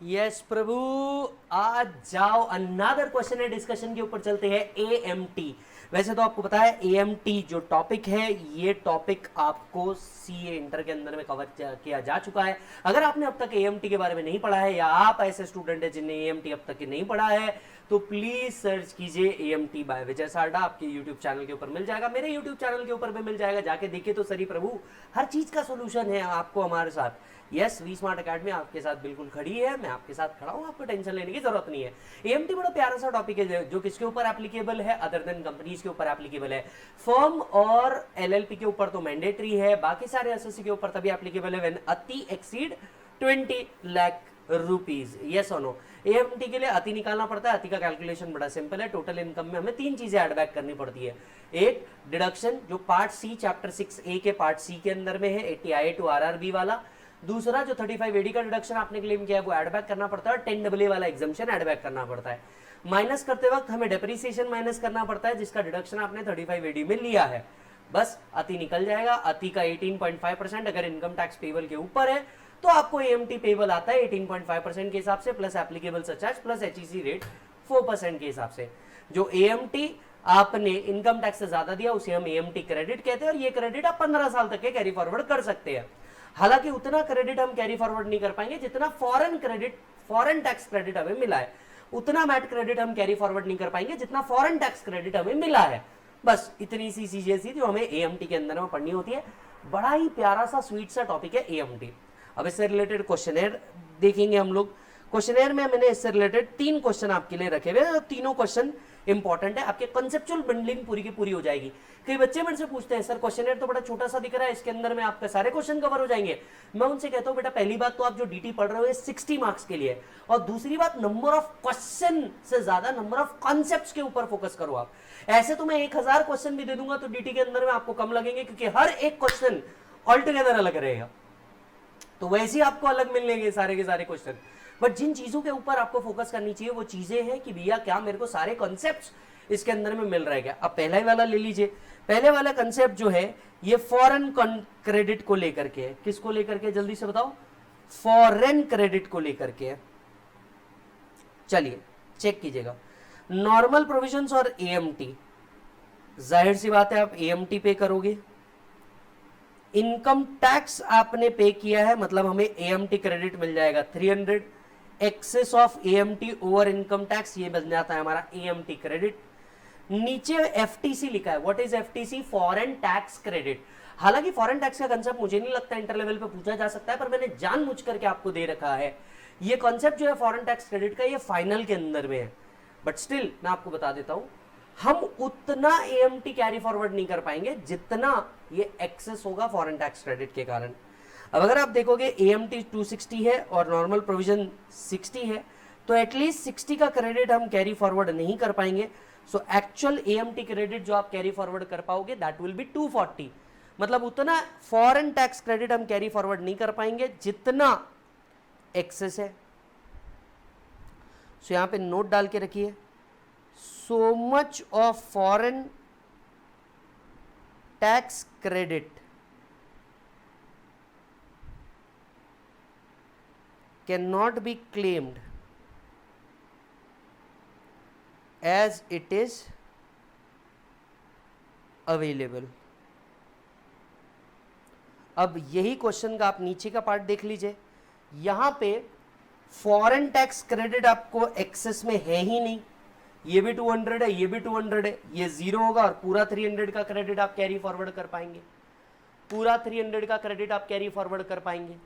Yes प्रभु, आज जाओ another question है डिस्कशन के ऊपर चलते हैं। एएमटी, वैसे तो आपको पता है एएमटी जो टॉपिक है, ये टॉपिक आपको सीए इंटर के अंदर में कवर किया जा चुका है। अगर आपने अब तक एएमटी के बारे में नहीं पढ़ा है या आप ऐसे स्टूडेंट है जिन्हें एएमटी अब तक नहीं पढ़ा है, तो प्लीज सर्च कीजिए एएमटी बाय विजय सारडा। आपके यूट्यूब चैनल के ऊपर मिल जाएगा, मेरे यूट्यूब चैनल के ऊपर भी मिल जाएगा, जाके देखिए तो सही प्रभु, हर चीज का सोल्यूशन है आपको हमारे साथ। यस, वी स्मार्ट अकेडमी आपके साथ बिल्कुल खड़ी है, मैं आपके साथ खड़ा हूँ, आपको टेंशन लेने की जरूरत नहीं है। एएमटी बड़ा प्यारा सा टॉपिक है जो किसके ऊपर एप्लीकेबल है, अदर देन कंपनीज के ऊपर एप्लीकेबल है। फर्म और एलएलपी के ऊपर तो मैंडेटरी है, बाकी सारे एसएससी के ऊपर तभी एप्लीकेबल है व्हेन अति एक्सीड 20 लाख रुपीज। यस और नो, एएमटी के लिए अति निकालना पड़ता है। अति का कैलकुलेशन बड़ा सिंपल है। टोटल इनकम में हमें तीन चीजें ऐड बैक करनी पड़ती है। एक, डिडक्शन जो पार्ट सी चैप्टर 6A के पार्ट सी के अंदर में है, 80IA टू आरआरबी वाला। दूसरा, जो 35AD का डिडक्शन आपने क्लेम किया है वो ऐड बैक करना पड़ता है। और 10AA वाला एग्जाम्पशन ऐड बैक करना पड़ता है। माइनस करते वक्त हमें डेप्रिसिएशन माइनस करना पड़ता है, जिसका डिडक्शन आपने 35AD में लिया है। बस अति निकल जाएगा। अति का 18.5% अगर इनकम टैक्स पेबल के ऊपर है तो आपको एएमटी पेबल आता है 18.5% के हिसाब से, plus applicable surcharge plus HEC rate 4% के हिसाब से। जो एएमटी आपने इनकम टैक्स से ज्यादा दिया उसे हम एएमटी क्रेडिट कहते हैं, और ये क्रेडिट आप 15 साल तक के कैरी फॉरवर्ड कर सकते हैं। हालांकि उतना क्रेडिट हम कैरी फॉरवर्ड नहीं कर पाएंगे जितना फॉरेन टैक्स क्रेडिट हमें मिला है। उतना मैट क्रेडिट हम कैरी फॉरवर्ड नहीं कर पाएंगे जितना फॉरेन टैक्स क्रेडिट हमें मिला है। बस इतनी सी चीजें थी जो हमें एएमटी के अंदर में पढ़नी होती है। बड़ा ही प्यारा सा स्वीट सा टॉपिक है एएमटी। अब इससे रिलेटेड क्वेश्चनर देखेंगे हम लोग। क्वेश्चनर में मैंने इससे रिलेटेड 3 क्वेश्चन आपके लिए रखे हुए हैं, तीनों क्वेश्चन इंपॉर्टेंट है। आपके कंसेप्चुअल बंडलिंग पूरी की पूरी हो जाएगी। कई बच्चे मेरे से पूछते हैं, सर क्वेश्चनर तो बड़ा छोटा सा दिख रहा है, इसके अंदर में आपके सारे क्वेश्चन कवर हो जाएंगे। मैं उनसे कहता हूं, बेटा पहली बात तो आप जो डीटी पढ़ रहे हो 60 मार्क्स के लिए, और दूसरी बात नंबर ऑफ क्वेश्चन से ज्यादा नंबर ऑफ कॉन्सेप्ट्स के ऊपर फोकस करो आप। ऐसे तो मैं 1000 क्वेश्चन भी दे दूंगा तो डीटी के अंदर में आपको कम लगेंगे, क्योंकि हर एक क्वेश्चन ऑल टुगेदर अलग रहेगा। तो वैसे ही आपको अलग मिलेंगे सारे के सारे क्वेश्चन। बट जिन चीजों के ऊपर आपको फोकस करनी चाहिए वो चीजें हैं कि भैया क्या मेरे को सारे कॉन्सेप्ट्स इसके अंदर में मिल रहा है क्या। अब पहला ही वाला ले लीजिए। पहले वाला कंसेप्ट जो है ये फॉरेन क्रेडिट को लेकर के है। किसको लेकर के, जल्दी से बताओ। फॉरेन क्रेडिट को लेकर के है। चलिए चेक कीजिएगा, नॉर्मल प्रोविजंस और एएमटी। जाहिर सी बात है आप एएमटी पे करोगे। इनकम टैक्स आपने पे किया है, मतलब हमें एएमटी क्रेडिट मिल जाएगा 300। Excess of AMT over income tax, ये बन जाता है हमारा एएमटी क्रेडिट। नीचे एफटीसी लिखा है। What is FTC? Foreign tax credit. हालांकि फॉरेन टैक्स का कंसेप्ट मुझे नहीं लगता इंटर लेवल पे पूछा जा सकता है, पर मैंने जानबूझ करके आपको दे रखा है। ये कॉन्सेप्ट जो है फॉरेन टैक्स क्रेडिट का, ये फाइनल के अंदर में है। बट स्टिल मैं आपको बता देता हूं, हम उतना एएमटी कैरी फॉरवर्ड नहीं कर पाएंगे जितना ये एक्सेस होगा फॉरेन टैक्स क्रेडिट के कारण। अब अगर आप देखोगे एएमटी 260 है और नॉर्मल प्रोविजन 60 है, तो एटलीस्ट 60 का क्रेडिट हम कैरी फॉरवर्ड नहीं कर पाएंगे। सो एक्चुअल एएमटी क्रेडिट जो आप कैरी फॉरवर्ड कर पाओगे दैट विल बी 240। मतलब उतना फॉरेन टैक्स क्रेडिट हम कैरी फॉरवर्ड नहीं कर पाएंगे जितना एक्सेस है। सो यहां पे नोट डाल के रखिए, so much of foreign tax credit cannot be claimed as it is available। अब यही क्वेश्चन का आप नीचे का पार्ट देख लीजिए। यहां पे फॉरेन टैक्स क्रेडिट आपको एक्सेस में है ही नहीं। ये भी 200 है, ये भी 200 है, ये 0 होगा और पूरा 300 का क्रेडिट आप कैरी फॉरवर्ड कर पाएंगे। पूरा 300 का क्रेडिट आप कैरी फॉरवर्ड कर पाएंगे।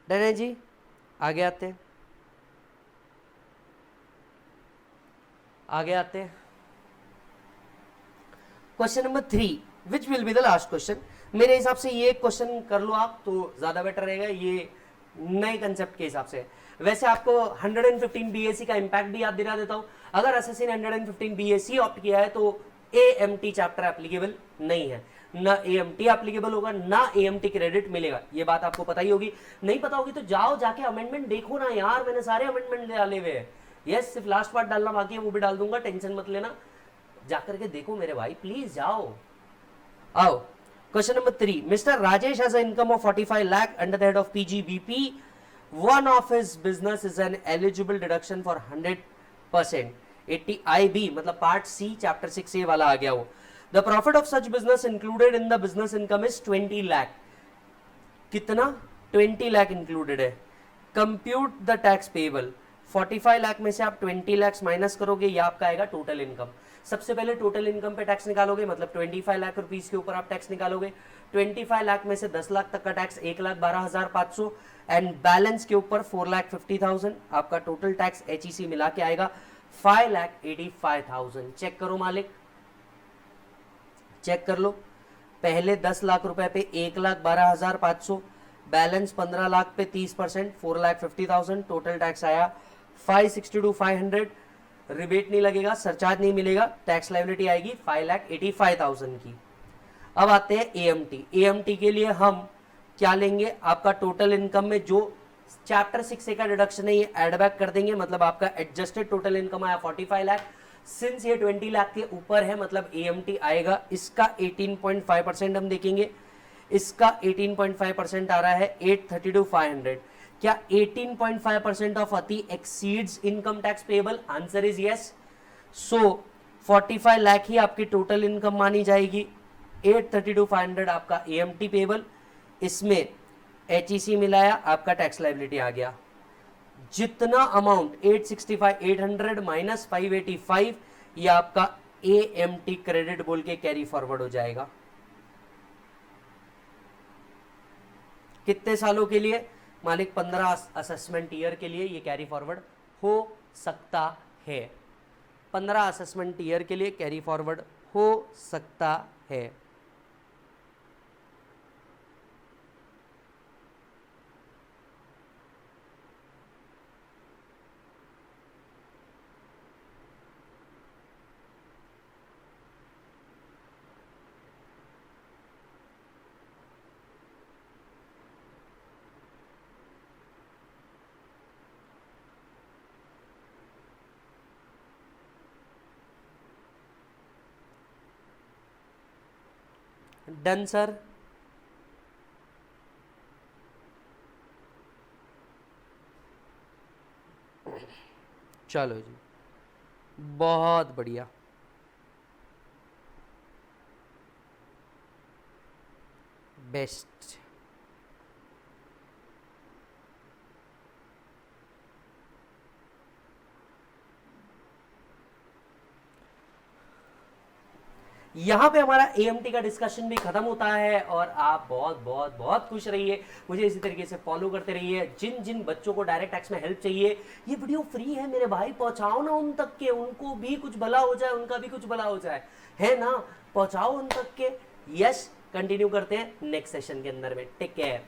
डन है जी, आगे आते हैं। आगे आते हैं। Question number 3 which will be the last question. मेरे हिसाब से ये क्वेश्चन कर लो आप तो ज्यादा बेटर रहेगा, ये नए कंसेप्ट के हिसाब से। वैसे आपको 115 बीएससी का इंपैक्ट भी याद दिला देता हूं। अगर एसएससी ने 115 बीएससी ऑप्ट किया है तो एएमटी चैप्टर एप्लीकेबल नहीं है, ना एएमटी एप्लीकेबल होगा, ना एएमटी क्रेडिट मिलेगा। ये बात आपको पता ही होगी। नहीं पता होगी तो जाओ जाके अमेंडमेंट देखो ना यार, मैंने सारे अमेंडमेंट डाले हुए हैं। यस, सिर्फ लास्ट पार्ट डालना बाकी है, वो भी डाल दूंगा, टेंशन मत लेना। जाकर के देखो मेरे भाई, प्लीज जाओ। आओ question number 3, mister Rajesh has an income of 45 lakh under the head of PGBP. One of his business is an eligible deduction for 100%. 80 IB मतलब पार्ट सी चैप्टर 6A वाला आ गया वो। The profit of such business included in the business income is 20 lakh. कितना? 20 lakh included है। Compute the tax payable. 45 lakh में से आप 20 lakh minus करोगे, ये आपका आएगा टोटल इनकम। सबसे पहले टोटल इनकम पे टैक्स निकालोगे, मतलब 25 लाख रुपीस के ऊपर आप टैक्स निकालोगे। 25 लाख में से 10 लाख तक का टैक्स 1,12,500 एंड बैलेंस के ऊपर 4,50,000 आपका टोटल टैक्स HEC मिला के आएगा 5,85,000। चेक करो मालिक, चेक कर लो। पहले 10 लाख रुपए पे 1,12,500, बैलेंस 15 लाख पे 30%, 4,50,000, टोटल टैक्स आया 562,500। रिबेट नहीं लगेगा, सरचार्ज नहीं मिलेगा, टैक्स लायबिलिटी आएगी 5,85,000 की। अब आते हैं एएमटी। एएमटी के लिए हम क्या लेंगे, आपका टोटल इनकम में जो चैप्टर 6A का डिडक्शन है ये एड बैक कर देंगे, मतलब आपका एडजस्टेड टोटल इनकम आया 45 लाख। सिंस ये 20 लाख के ऊपर है मतलब एएमटी आएगा, इसका 18.5% हम देखेंगे। इसका 18.5% आ रहा है 832,500। क्या 18.5% ऑफ अति exceeds income tax payable? Answer is yes. So 45 lakh ही आपकी टोटल इनकम मानी जाएगी। 832,500 आपका एएमटी पेबल, इसमें HEC मिलाया, आपका टैक्स लायबिलिटी आ गया। जितना अमाउंट 865,800 माइनस 585 ये आपका एएमटी क्रेडिट बोल के कैरी फॉरवर्ड हो जाएगा। कितने सालों के लिए मालिक? 15 असेसमेंट ईयर के लिए ये कैरी फॉरवर्ड हो सकता है। 15 असेसमेंट ईयर के लिए कैरी फॉरवर्ड हो सकता है। Done sir. चलो जी, बहुत बढ़िया। बेस्ट। यहाँ पे हमारा एएमटी का डिस्कशन भी खत्म होता है और आप बहुत बहुत बहुत खुश रहिए। मुझे इसी तरीके से फॉलो करते रहिए। जिन जिन बच्चों को डायरेक्ट टैक्स में हेल्प चाहिए, ये वीडियो फ्री है मेरे भाई, पहुंचाओ ना उन तक के, उनको भी कुछ भला हो जाए, उनका भी कुछ भला हो जाए, है ना? पहुंचाओ उन तक के। यस, कंटिन्यू करते हैं नेक्स्ट सेशन के अंदर में। Take care.